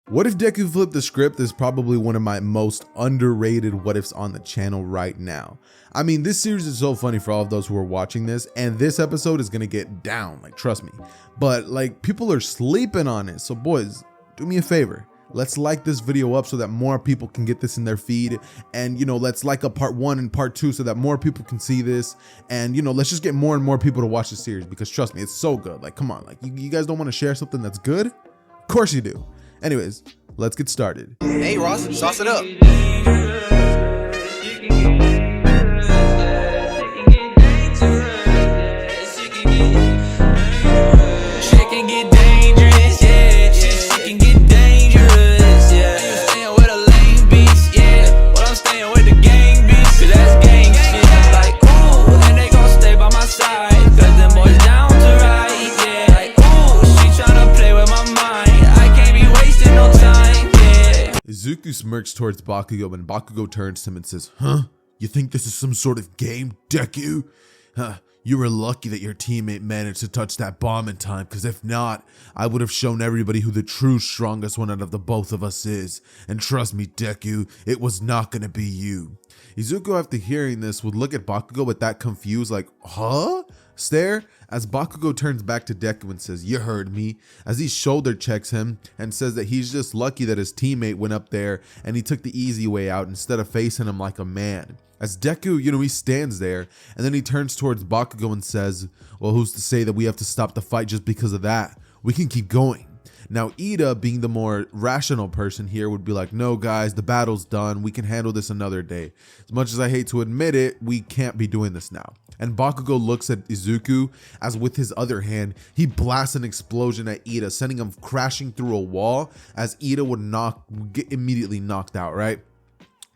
What if Deku flipped the script is probably one of my most underrated what ifs on the channel right now. I mean, this series is so funny for all of those who are watching this, and this episode is gonna get down, like, trust me. But like, people are sleeping on it, so boys, do me a favor. Let's like this video up so that more people can get this in their feed, and let's like up part 1 and part 2 so that more people can see this, and let's just get more and more people to watch the series, because trust me, it's so good. Like, come on, like, you guys don't want to share something that's good? Of course you do. Anyways, let's get started. Hey Ross, sauce it up. Izuku smirks towards Bakugo and Bakugo turns to him and says, "Huh? You think this is some sort of game, Deku? You were lucky that your teammate managed to touch that bomb in time, because if not, I would have shown everybody who the true strongest one out of the both of us is. And trust me, Deku, it was not gonna be you." Izuku, after hearing this, would look at Bakugo with that confused, like, huh? Stare, as Bakugo turns back to Deku and says, "You heard me," as he shoulder checks him and says that he's just lucky that his teammate went up there and he took the easy way out instead of facing him like a man. As Deku, he stands there, and then he turns towards Bakugo and says, "Well, who's to say that we have to stop the fight just because of that? We can keep going." Now, Ida, being the more rational person here, would be like, "No, guys, the battle's done. We can handle this another day. As much as I hate to admit it, we can't be doing this now." And Bakugo looks at Izuku as with his other hand, he blasts an explosion at Ida, sending him crashing through a wall as Ida would get immediately knocked out, right?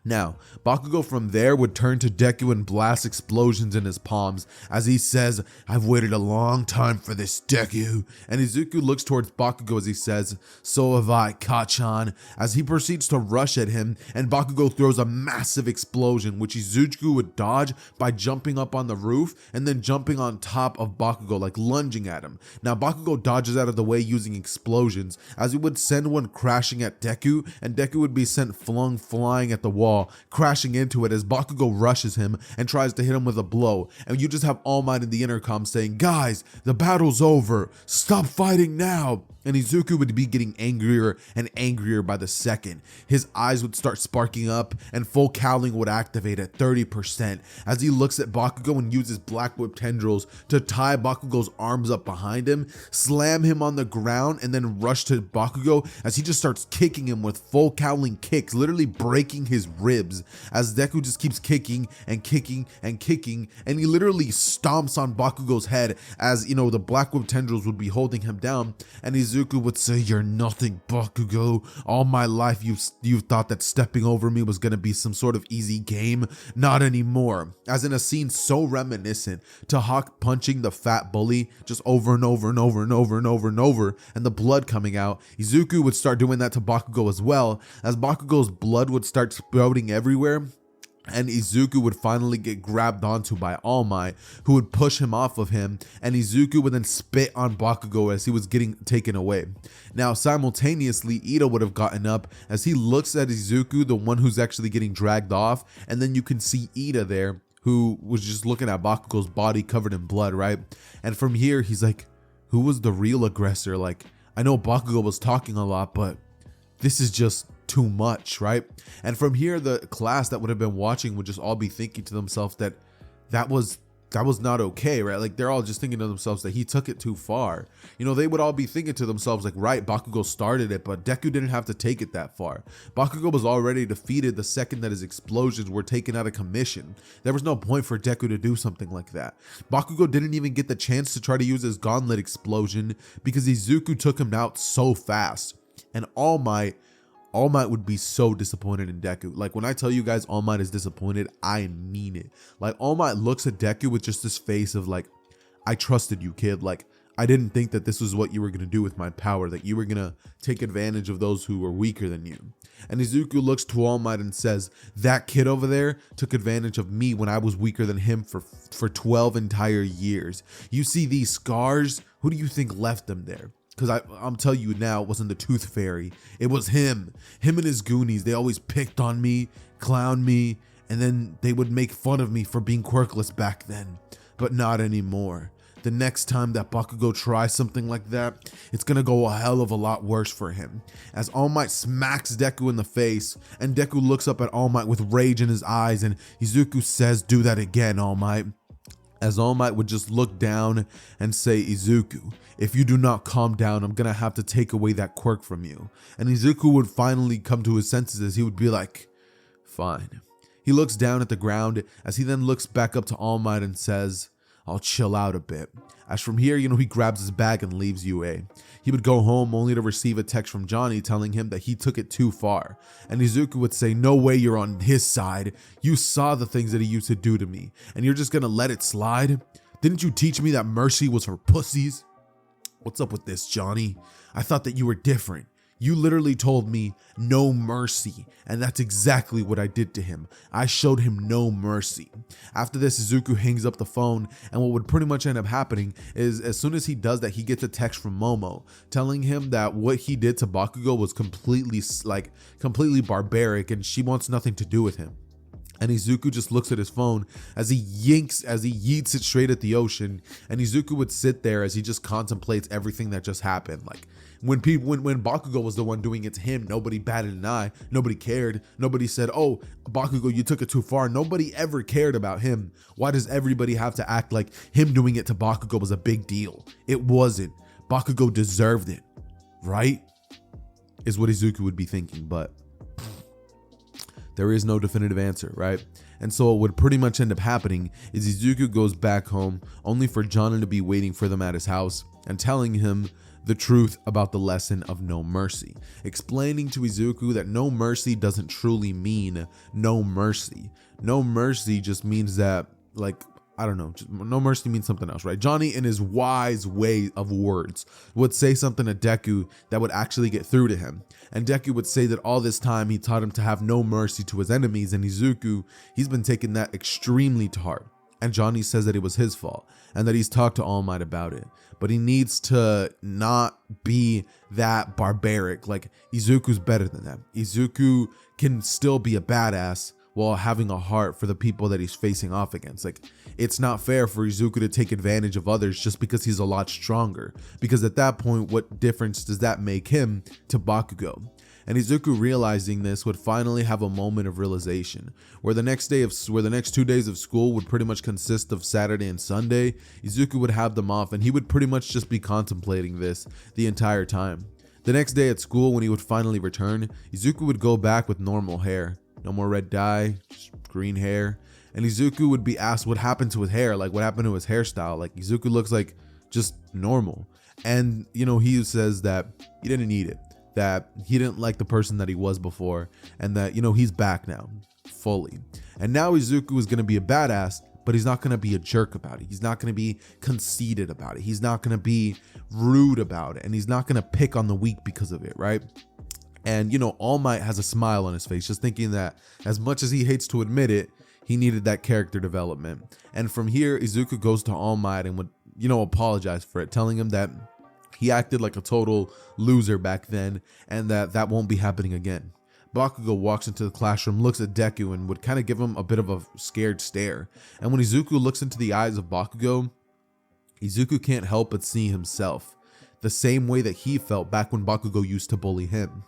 Now, Bakugo from there would turn to Deku and blast explosions in his palms as he says, "I've waited a long time for this, Deku." And Izuku looks towards Bakugo as he says, "So have I, Kachan," as he proceeds to rush at him, and Bakugo throws a massive explosion, which Izuku would dodge by jumping up on the roof and then jumping on top of Bakugo, like lunging at him. Now, Bakugo dodges out of the way using explosions as he would send one crashing at Deku, and Deku would be sent flying at the wall, crashing into it as Bakugo rushes him and tries to hit him with a blow. And you just have All Might in the intercom saying, "Guys, the battle's over. Stop fighting now." And Izuku would be getting angrier and angrier by the second. His eyes would start sparking up and full cowling would activate at 30% as he looks at Bakugo and uses Black Whip tendrils to tie Bakugo's arms up behind him, slam him on the ground, and then rush to Bakugo as he just starts kicking him with full cowling kicks, literally breaking his ribs as Deku just keeps kicking and kicking and kicking, and he literally stomps on Bakugo's head as, the Black Whip tendrils would be holding him down, and Izuku would say, "You're nothing, Bakugo. All my life you've thought that stepping over me was gonna be some sort of easy game. Not anymore." As in a scene so reminiscent to Hawk punching the fat bully just over and over and over and over and over and over, and the blood coming out, Izuku would start doing that to Bakugo as well, as Bakugo's blood would start sprouting everywhere. And Izuku would finally get grabbed onto by All Might, who would push him off of him, and Izuku would then spit on Bakugo as he was getting taken away. Now, simultaneously, Ida would have gotten up as he looks at Izuku, the one who's actually getting dragged off, and then you can see Ida there, who was just looking at Bakugo's body covered in blood, right? And from here, he's like, who was the real aggressor? Like, I know Bakugo was talking a lot, but this is just too much, right? And from here, the class that would have been watching would just all be thinking to themselves that that was not okay, right? Like, they're all just thinking to themselves that he took it too far. They would all be thinking to themselves like, right, Bakugo started it, but Deku didn't have to take it that far. Bakugo was already defeated the second that his explosions were taken out of commission. There was no point for Deku to do something like that. Bakugo didn't even get the chance to try to use his gauntlet explosion because Izuku took him out so fast. And All Might would be so disappointed in Deku. Like, when I tell you guys All Might is disappointed, I mean it. Like, All Might looks at Deku with just this face of like, "I trusted you, kid. Like, I didn't think that this was what you were going to do with my power, that you were going to take advantage of those who were weaker than you." And Izuku looks to All Might and says, "That kid over there took advantage of me when I was weaker than him for 12 entire years. You see these scars? Who do you think left them there? Because I'm telling you now, it wasn't the Tooth Fairy. It was him. Him and his goonies. They always picked on me, clowned me, and then they would make fun of me for being quirkless back then. But not anymore. The next time that Bakugo tries something like that, it's gonna go a hell of a lot worse for him. As All Might smacks Deku in the face, and Deku looks up at All Might with rage in his eyes, and Izuku says, "Do that again, All Might." As All Might would just look down and say, "Izuku, if you do not calm down, I'm gonna have to take away that quirk from you." And Izuku would finally come to his senses as he would be like, "Fine." He looks down at the ground as he then looks back up to All Might and says, "I'll chill out a bit." As from here, he grabs his bag and leaves UA. He would go home only to receive a text from Johnny telling him that he took it too far. And Izuku would say, "No way you're on his side. You saw the things that he used to do to me, and you're just gonna let it slide? Didn't you teach me that mercy was for pussies? What's up with this, Johnny? I thought that you were different. You literally told me no mercy, and that's exactly what I did to him. I showed him no mercy." After this, Izuku hangs up the phone, and what would pretty much end up happening is as soon as he does that, he gets a text from Momo telling him that what he did to Bakugo was completely barbaric, and she wants nothing to do with him. And Izuku just looks at his phone as he yeets it straight at the ocean. And Izuku would sit there as he just contemplates everything that just happened. Like when Bakugo was the one doing it to him, nobody batted an eye, nobody cared, nobody said, "Oh, Bakugo, you took it too far." Nobody ever cared about him. Why does everybody have to act like him doing it to Bakugo was a big deal? It wasn't. Bakugo deserved it, right? Is what Izuku would be thinking, but there is no definitive answer, right? And so what would pretty much end up happening is Izuku goes back home only for Johnny to be waiting for them at his house and telling him the truth about the lesson of no mercy, explaining to Izuku that no mercy doesn't truly mean no mercy. No mercy just means that, I don't know, no mercy means something else, right? Johnny, in his wise way of words, would say something to Deku that would actually get through to him. And Deku would say that all this time he taught him to have no mercy to his enemies, and Izuku, he's been taking that extremely to heart. And Johnny says that it was his fault and that he's talked to All Might about it. But he needs to not be that barbaric. Like, Izuku's better than that. Izuku can still be a badass while having a heart for the people that he's facing off against. Like, it's not fair for Izuku to take advantage of others just because he's a lot stronger. Because at that point, what difference does that make him to Bakugo? And Izuku, realizing this, would finally have a moment of realization, where the next 2 days of school would pretty much consist of Saturday and Sunday. Izuku would have them off, and he would pretty much just be contemplating this the entire time. The next day at school, when he would finally return, Izuku would go back with normal hair. No more red dye, just green hair. And Izuku would be asked what happened to his hair, like what happened to his hairstyle. Like, Izuku looks like just normal. And, he says that he didn't need it, that he didn't like the person that he was before, and that, he's back now, fully. And now Izuku is going to be a badass, but he's not going to be a jerk about it. He's not going to be conceited about it. He's not going to be rude about it. And he's not going to pick on the weak because of it, right? And, All Might has a smile on his face, just thinking that as much as he hates to admit it, he needed that character development. And from here, Izuku goes to All Might and would, apologize for it, telling him that he acted like a total loser back then and that won't be happening again. Bakugo walks into the classroom, looks at Deku, and would kind of give him a bit of a scared stare. And when Izuku looks into the eyes of Bakugo, Izuku can't help but see himself, the same way that he felt back when Bakugo used to bully him.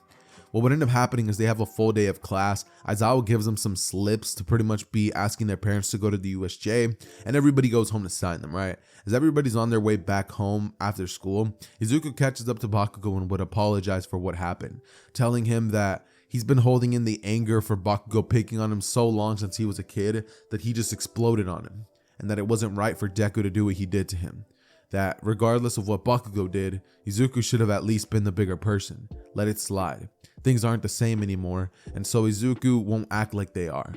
What would end up happening is they have a full day of class. Aizawa gives them some slips to pretty much be asking their parents to go to the USJ, and everybody goes home to sign them, right? As everybody's on their way back home after school, Izuku catches up to Bakugo and would apologize for what happened, telling him that he's been holding in the anger for Bakugo picking on him so long since he was a kid that he just exploded on him, and that it wasn't right for Deku to do what he did to him. That regardless of what Bakugo did, Izuku should have at least been the bigger person. Let it slide. Things aren't the same anymore, and so Izuku won't act like they are.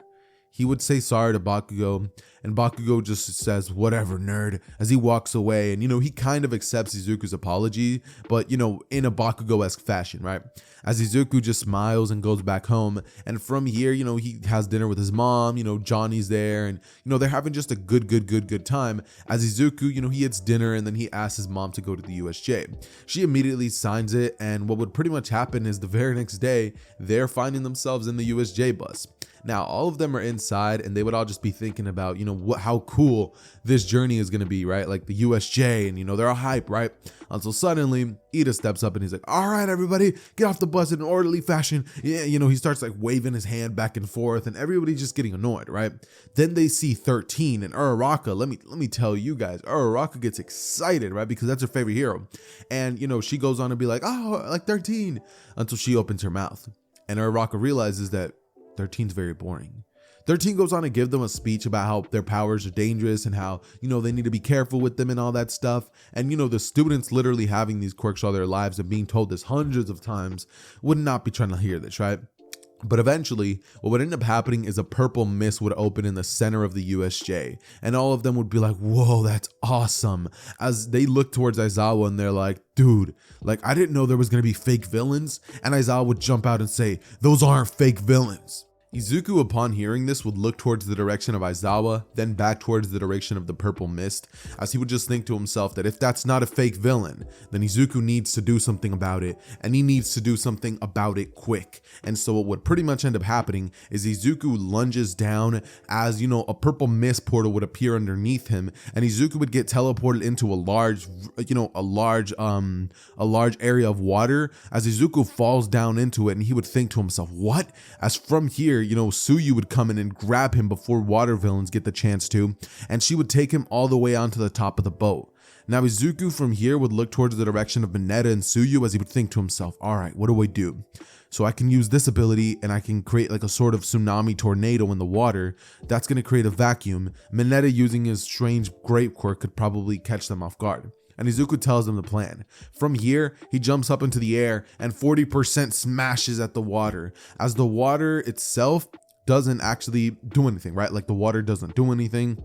he would say sorry to Bakugo, and Bakugo just says, whatever, nerd, as he walks away. And, he kind of accepts Izuku's apology, but, in a Bakugo-esque fashion, right? As Izuku just smiles and goes back home. And from here, he has dinner with his mom, Johnny's there, and, they're having just a good time. As Izuku, he eats dinner, and then he asks his mom to go to the USJ. She immediately signs it, and what would pretty much happen is the very next day, they're finding themselves in the USJ bus. Now, all of them are inside, and they would all just be thinking about, how cool this journey is going to be, right? Like the USJ, and, they're all hype, right? Until suddenly, Ida steps up and he's like, all right, everybody, get off the bus in an orderly fashion. Yeah, he starts like waving his hand back and forth, and everybody's just getting annoyed, right? Then they see 13 and Uraraka. Let me tell you guys, Uraraka gets excited, right? Because that's her favorite hero. And, she goes on to be like, oh, like 13, until she opens her mouth. And Uraraka realizes that 13's very boring. 13 goes on to give them a speech about how their powers are dangerous and how, they need to be careful with them and all that stuff. And, the students literally having these quirks all their lives and being told this hundreds of times would not be trying to hear this, right? But eventually, what would end up happening is a purple mist would open in the center of the USJ, and all of them would be like, whoa, that's awesome. As they look towards Aizawa and they're like, dude, like, I didn't know there was going to be fake villains. And Aizawa would jump out and say, those aren't fake villains. Izuku, upon hearing this, would look towards the direction of Aizawa, then back towards the direction of the purple mist, as he would just think to himself that if that's not a fake villain, then Izuku needs to do something about it, and he needs to do something about it quick. And so what would pretty much end up happening is Izuku lunges down as, a purple mist portal would appear underneath him, and Izuku would get teleported into a large area of water as Izuku falls down into it, and he would think to himself, what? As from here, Tsuyu would come in and grab him before water villains get the chance to, and she would take him all the way onto the top of the boat. Now, Izuku from here would look towards the direction of Mineta and Tsuyu as he would think to himself, all right, what do I do? So I can use this ability and I can create like a sort of tsunami tornado in the water. That's going to create a vacuum. Mineta, using his strange grape quirk, could probably catch them off guard. And Izuku tells them the plan. From here, he jumps up into the air and 40% smashes at the water, as the water itself doesn't actually do anything, right? Like the water doesn't do anything,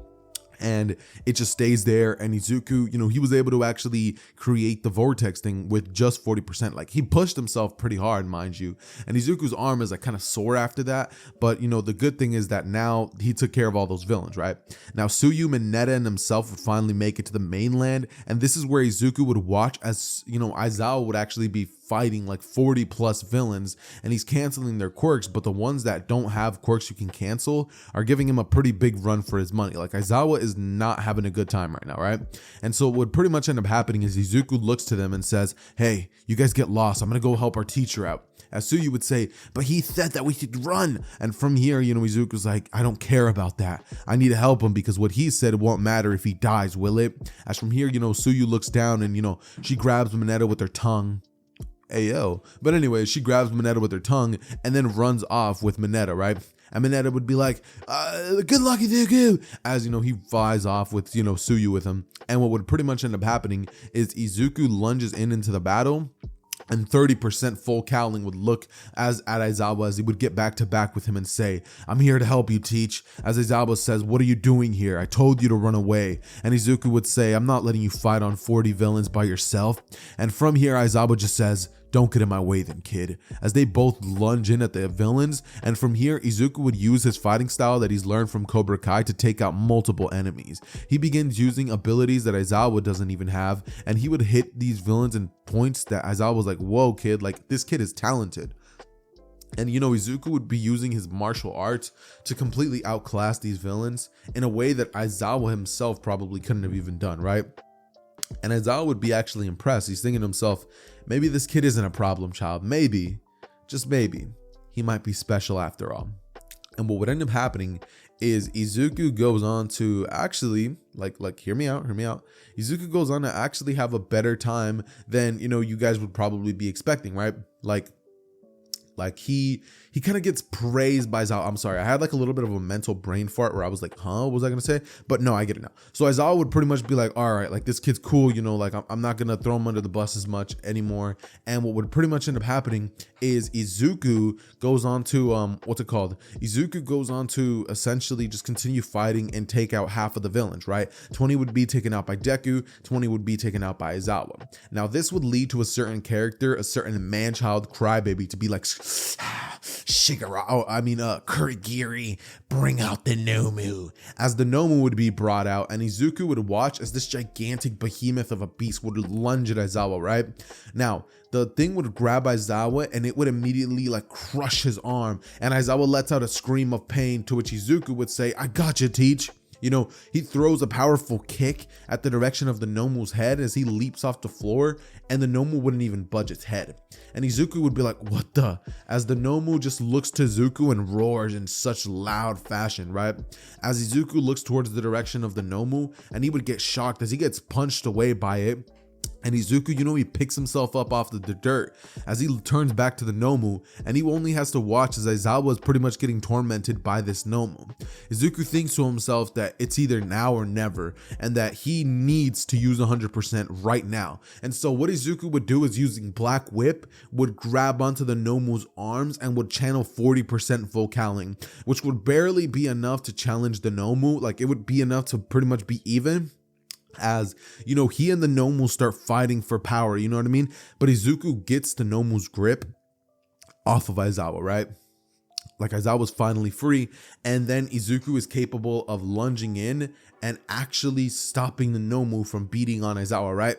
and it just stays there. And Izuku, he was able to actually create the vortex thing with just 40%. Like, he pushed himself pretty hard, mind you. And Izuku's arm is like kind of sore after that. But, the good thing is that now he took care of all those villains, right? Now, Tsuyu, Mineta, and himself would finally make it to the mainland. And this is where Izuku would watch as, Aizawa would actually be fighting like 40 plus villains, and he's canceling their quirks, but the ones that don't have quirks you can cancel are giving him a pretty big run for his money. Like, Aizawa is not having a good time right now, right? And so what would pretty much end up happening is Izuku looks to them and says, hey, you guys get lost, I'm gonna go help our teacher out. As Tsuyu would say, but he said that we should run. And from here, Izuku's like, I don't care about that. I need to help him because what he said won't matter if he dies, will it? As from here, Tsuyu looks down and, she grabs Mineta with her tongue. Ayo. But anyway, she grabs Mineta with her tongue and then runs off with Mineta, right? And Mineta would be like, good luck, Deku, as, he flies off with, Tsuyu with him. And what would pretty much end up happening is Izuku lunges into the battle, and 30% full cowling would look at Aizawa as he would get back to back with him and say, I'm here to help you, teach. As Aizawa says, what are you doing here? I told you to run away. And Izuku would say, I'm not letting you fight on 40 villains by yourself. And from here, Aizawa just says, don't get in my way then, kid, as they both lunge in at the villains. And from here, Izuku would use his fighting style that he's learned from Cobra Kai to take out multiple enemies. He begins using abilities that Aizawa doesn't even have, and he would hit these villains in points that Aizawa was like, whoa, kid, like, this kid is talented. And Izuku would be using his martial arts to completely outclass these villains in a way that Aizawa himself probably couldn't have even done, right? And Aizawa would be actually impressed. He's thinking to himself, maybe this kid isn't a problem child. Maybe, just maybe, he might be special after all. And what would end up happening is Izuku goes on to actually, like, hear me out. Izuku goes on to actually have a better time than, you guys would probably be expecting, right? Like, Like he kind of gets praised by Aizawa. I'm sorry, I had like a little bit of a mental brain fart where I was like, huh, what was I gonna say? But no, I get it now. So Aizawa would pretty much be like, all right, like this kid's cool, you know, like I'm not gonna throw him under the bus as much anymore. And what would pretty much end up happening is Izuku goes on to what's it called? Izuku goes on to essentially just continue fighting and take out half of the villains, right? 20 would be taken out by Deku, 20 would be taken out by Aizawa. Now this would lead to a certain character, a certain man-child crybaby to be like, Kurigiri, bring out the Nomu. As the Nomu would be brought out, and Izuku would watch as this gigantic behemoth of a beast would lunge at Aizawa, right? Now, the thing would grab Aizawa and it would immediately like crush his arm, and Aizawa lets out a scream of pain, to which Izuku would say, I gotcha, Teach. You know, he throws a powerful kick at the direction of the Nomu's head as he leaps off the floor, and the Nomu wouldn't even budge its head. And Izuku would be like, what the? As the Nomu just looks to Izuku and roars in such loud fashion, right? As Izuku looks towards the direction of the Nomu, and he would get shocked as he gets punched away by it. And Izuku, you know, he picks himself up off the dirt as he turns back to the Nomu, and he only has to watch as Aizawa is pretty much getting tormented by this Nomu. Izuku thinks to himself that it's either now or never, and that he needs to use 100% right now. And so what Izuku would do is, using Black Whip, would grab onto the Nomu's arms and would channel 40% vocaling, which would barely be enough to challenge the Nomu. Like, it would be enough to pretty much be even. As you know, he and the Nomu start fighting for power, you know what I mean? But Izuku gets the Nomu's grip off of Aizawa, right? Like, Aizawa's finally free, and then Izuku is capable of lunging in and actually stopping the Nomu from beating on Aizawa, right?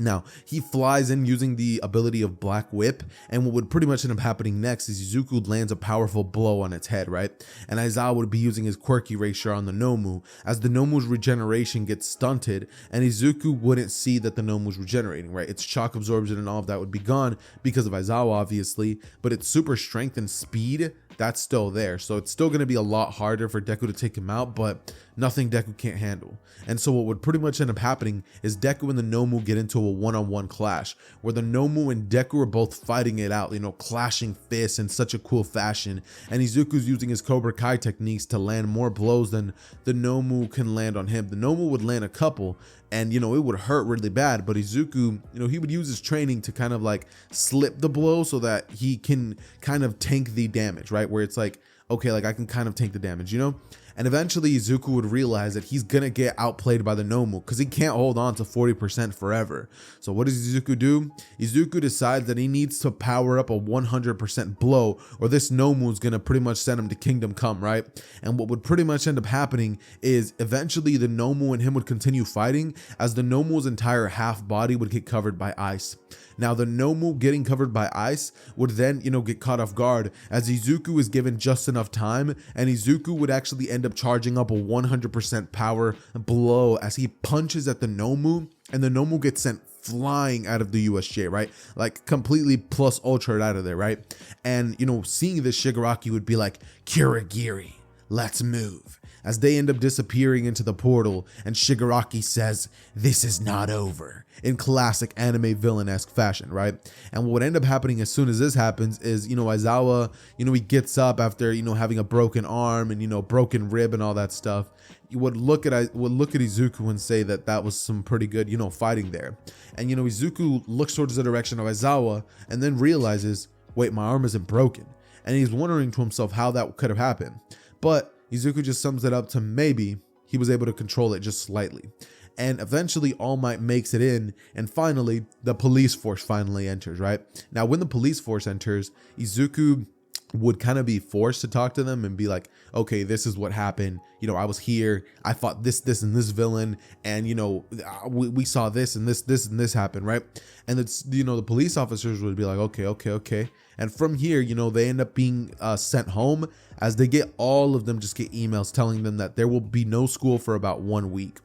Now, he flies in using the ability of Black Whip, and what would pretty much end up happening next is Izuku lands a powerful blow on its head, right? And Aizawa would be using his quirky erasure on the Nomu, as the Nomu's regeneration gets stunted, and Izuku wouldn't see that the Nomu's regenerating, right? Its shock absorption and all of that would be gone because of Aizawa, obviously, but its super strength and speed, that's still there. So it's still going to be a lot harder for Deku to take him out, but nothing Deku can't handle. And so what would pretty much end up happening is Deku and the Nomu get into a one-on-one clash, where the Nomu and Deku are both fighting it out, you know, clashing fists in such a cool fashion. And Izuku's using his Cobra Kai techniques to land more blows than the Nomu can land on him. The Nomu would land a couple, and you know, it would hurt really bad, but Izuku, you know, he would use his training to kind of like slip the blow so that he can kind of tank the damage, right? Where it's like, okay, like I can kind of tank the damage, you know? And eventually Izuku would realize that he's gonna get outplayed by the Nomu because he can't hold on to 40% forever. So what does Izuku do? Izuku decides that he needs to power up a 100% blow, or this Nomu is gonna pretty much send him to Kingdom Come, right? And what would pretty much end up happening is eventually the Nomu and him would continue fighting, as the Nomu's entire half body would get covered by ice. Now, the Nomu getting covered by ice would then, you know, get caught off guard, as Izuku is given just enough time, and Izuku would actually end up charging up a 100% power blow as he punches at the Nomu, and the Nomu gets sent flying out of the USJ, right? Like completely plus ultra out of there, right? And, you know, seeing this, Shigaraki would be like, Kurigiri, let's move. As they end up disappearing into the portal, and Shigaraki says, this is not over, in classic anime villain-esque fashion, right? And what would end up happening as soon as this happens is, you know, Aizawa, you know, he gets up after, you know, having a broken arm and, you know, broken rib and all that stuff. You would look at Izuku and say that that was some pretty good, you know, fighting there. And, you know, Izuku looks towards the direction of Aizawa and then realizes, wait, my arm isn't broken. And he's wondering to himself how that could have happened. But Izuku just sums it up to maybe he was able to control it just slightly. And eventually All Might makes it in, and finally the police force finally enters, right? Now when the police force enters, Izuku would kind of be forced to talk to them and be like, okay, this is what happened. You know, I was here, I fought this and this villain, and you know, we saw this and this happen, right? And it's, you know, the police officers would be like, okay. And from here, you know, they end up being sent home, as they get, all of them just get emails telling them that there will be no school for about 1 week.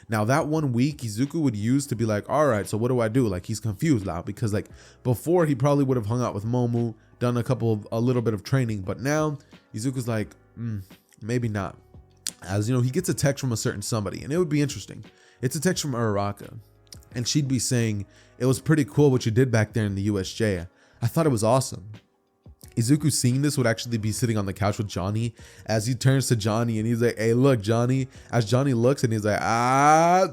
Now that 1 week Izuku would use to be like, all right, so what do I do? Like, he's confused now, because like before he probably would have hung out with Momu, done a little bit of training, but now Izuku's like, maybe not. As you know, he gets a text from a certain somebody, and it would be interesting. It's a text from Uraraka, and she'd be saying, it was pretty cool what you did back there in the USJ. I thought it was awesome. Izuku, seeing this, would actually be sitting on the couch with Johnny as he turns to Johnny and he's like, hey, look, Johnny. As Johnny looks and he's like, ah.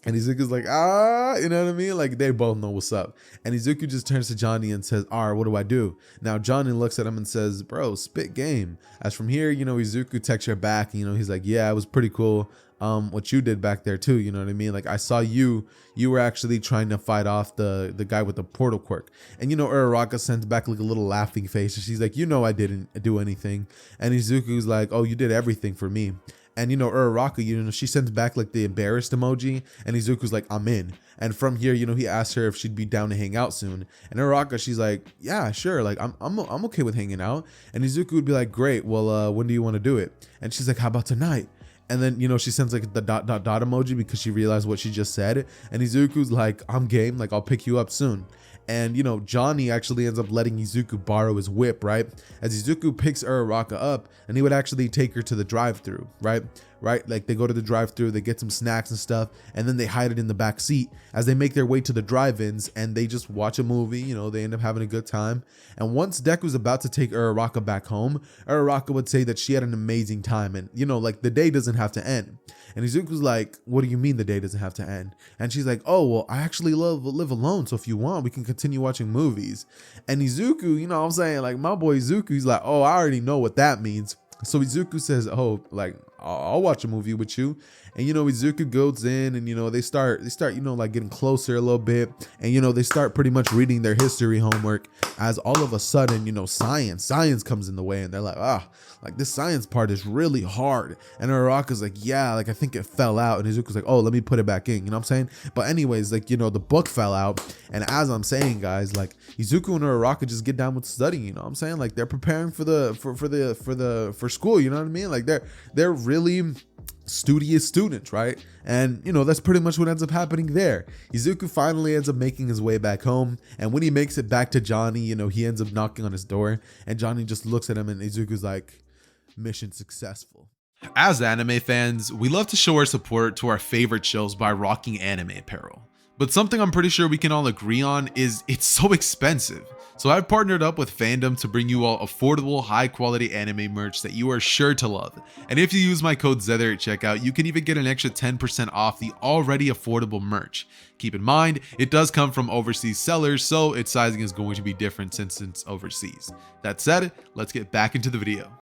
And Izuku's like, ah, you know what I mean? Like, they both know what's up. And Izuku just turns to Johnny and says, all right, what do I do? Now, Johnny looks at him and says, bro, spit game. As from here, you know, Izuku texts her back. And, you know, he's like, yeah, it was pretty cool what you did back there too. You know what I mean? Like, I saw you were actually trying to fight off the guy with the portal quirk. And, you know, Uraraka sends back like a little laughing face. And she's like, you know, I didn't do anything. And Izuku's like, oh, you did everything for me. And, you know, Uraraka, you know, she sends back like the embarrassed emoji, and Izuku's like, I'm in. And from here, you know, he asks her if she'd be down to hang out soon. And Uraraka, she's like, yeah, sure. Like, I'm okay with hanging out. And Izuku would be like, great. Well, when do you want to do it? And she's like, how about tonight? And then, you know, she sends like the dot emoji because she realized what she just said. And Izuku's like, I'm game. Like, I'll pick you up soon. And, you know, Johnny actually ends up letting Izuku borrow his whip, right? As Izuku picks Uraraka up, and he would actually take her to the drive-thru, right? Like, they go to the drive-thru, they get some snacks and stuff, and then they hide it in the back seat as they make their way to the drive-ins, and they just watch a movie. You know, they end up having a good time. And once Deku's about to take Uraraka back home, Uraraka would say that she had an amazing time, and, you know, like, the day doesn't have to end. And Izuku's like, what do you mean the day doesn't have to end? And she's like, oh, well, I actually live alone, so if you want, we can continue watching movies. And Izuku, you know what I'm saying? Like, my boy Izuku, he's like, oh, I already know what that means. So Izuku says, oh, like, I'll watch a movie with you. And, you know, Izuku goes in and, you know, they start, you know, like getting closer a little bit. And, you know, they start pretty much reading their history homework as all of a sudden, you know, science comes in the way. And they're like, like this science part is really hard. And Uraraka's like, yeah, like I think it fell out. And Izuku's like, oh, let me put it back in. You know what I'm saying? But anyways, like, you know, the book fell out. And as I'm saying, guys, like Izuku and Uraraka just get down with studying. You know what I'm saying? Like they're preparing for school. You know what I mean? Like they're really studious students, right? And, you know, that's pretty much what ends up happening there. Izuku finally ends up making his way back home, and when he makes it back to Johnny, you know, he ends up knocking on his door, and Johnny just looks at him, and Izuku's like, mission successful. As anime fans, we love to show our support to our favorite shows by rocking anime apparel. But something I'm pretty sure we can all agree on is it's so expensive. So I've partnered up with Fandom to bring you all affordable, high quality anime merch that you are sure to love. And if you use my code ZETHER at checkout, you can even get an extra 10% off the already affordable merch. Keep in mind, it does come from overseas sellers, so its sizing is going to be different since it's overseas. That said, let's get back into the video.